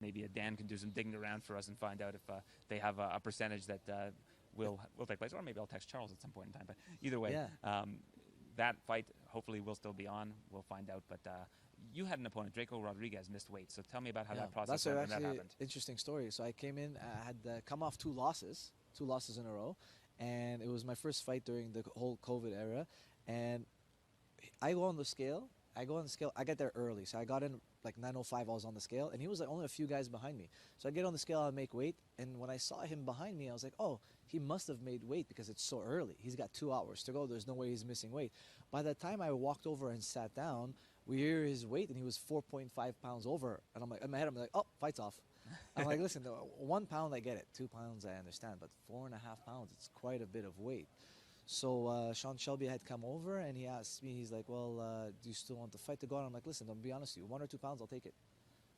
maybe Dan can do some digging around for us and find out if they have a percentage that will take place, or maybe I'll text Charles at some point in time. But either way, that fight hopefully will still be on. We'll find out. But you had an opponent, Draco Rodriguez, missed weight. So tell me about how that process went when that happened. That's an interesting story. So I came in, I had come off two losses in a row, and it was my first fight during the whole COVID era. And I go on the scale. I get there early, so I got in like 9:05. I was on the scale, and he was like only a few guys behind me. So I get on the scale, I make weight, and when I saw him behind me, I was like, oh, he must have made weight because it's so early. He's got 2 hours to go. There's no way he's missing weight. By the time I walked over and sat down, we hear his weight, and he was 4.5 pounds over. And I'm like, in my head, I'm like, oh, fight's off. I'm like, listen, 1 pound, I get it. 2 pounds, I understand, but 4.5 pounds, it's quite a bit of weight. So Sean Shelby had come over, and he asked me, he's like, well, do you still want the fight to go on? I'm like, listen, I'll be honest with you, 1 or 2 pounds, I'll take it.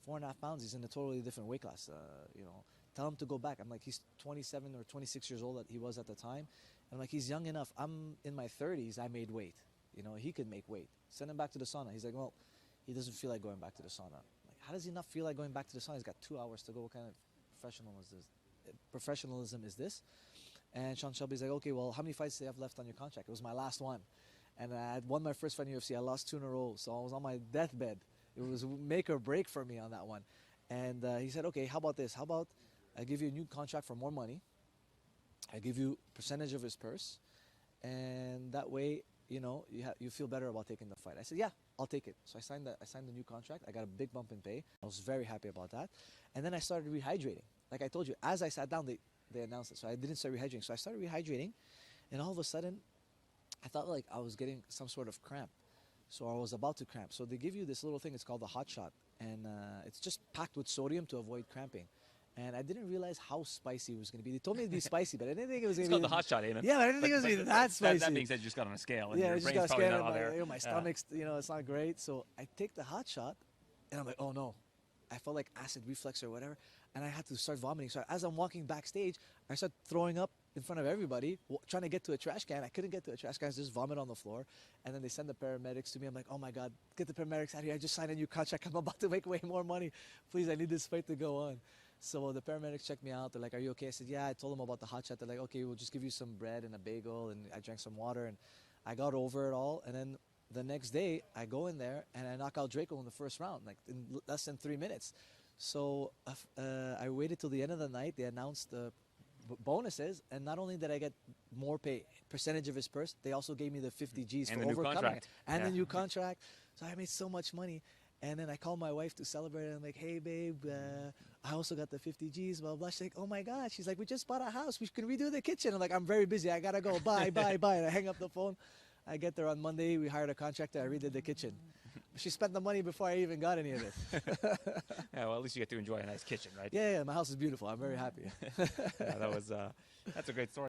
4.5 pounds, he's in a totally different weight class. You know, tell him to go back. I'm like, he's 27 or 26 years old that he was at the time. And I'm like, he's young enough. I'm in my 30s, I made weight. You know, he could make weight. Send him back to the sauna. He's like, well, he doesn't feel like going back to the sauna. I'm like, how does he not feel like going back to the sauna? He's got 2 hours to go. What kind of professionalism is this? And Sean Shelby's like, okay, well, how many fights do you have left on your contract? It was my last one. And I had won my first fight in UFC. I lost 2 in a row. So I was on my deathbed. It was make or break for me on that one. And he said, okay, how about this? How about I give you a new contract for more money. I give you a percentage of his purse. And that way, you know, you feel better about taking the fight. I said, yeah, I'll take it. So I signed the new contract. I got a big bump in pay. I was very happy about that. And then I started rehydrating. Like I told you, as I sat down, they announced it. So I didn't start rehydrating. So I started rehydrating. And all of a sudden, I felt like I was getting some sort of cramp. So I was about to cramp. So they give you this little thing. It's called the hot shot. And it's just packed with sodium to avoid cramping. And I didn't realize how spicy it was going to be. They told me it'd be spicy, but I didn't think it was going to be. It's called the hot shot, Eamon. Yeah, but I didn't think it was going to be that spicy. That being said, you just got on a scale. And yeah, your I just brain's got probably scared. not all there. My stomach's, you know, it's not great. So I take the hot shot, and I'm like, oh no. I felt like acid reflux or whatever, and I had to start vomiting. So as I'm walking backstage, I start throwing up in front of everybody, trying to get to a trash can. I couldn't get to a trash can. I just vomit on the floor. And then they send the paramedics to me. I'm like, oh my God, get the paramedics out of here. I just signed a new contract. I'm about to make way more money. Please, I need this fight to go on. So the paramedics checked me out. They're like, are you okay? I said, yeah. I told them about the hot shot. They're like, okay, we'll just give you some bread and a bagel. And I drank some water. And I got over it all. And then the next day, I go in there and I knock out Draco in the first round, like in less than 3 minutes. So I waited till the end of the night. They announced the bonuses, and not only did I get more pay, percentage of his purse, they also gave me the 50 G's and for the new overcoming contract. it. And the new contract. So I made so much money. And then I called my wife to celebrate, and I'm like, hey, babe, I also got the 50 G's, blah, blah. She's like, oh, my God. She's like, we just bought a house. We can redo the kitchen. I'm like, I'm very busy. I got to go. Bye, bye, bye. And I hang up the phone. I get there on Monday. We hired a contractor. I redid the kitchen. She spent the money before I even got any of it. Yeah, well, at least you get to enjoy a nice kitchen, right? Yeah, my house is beautiful. I'm very happy. Yeah, that's a great story.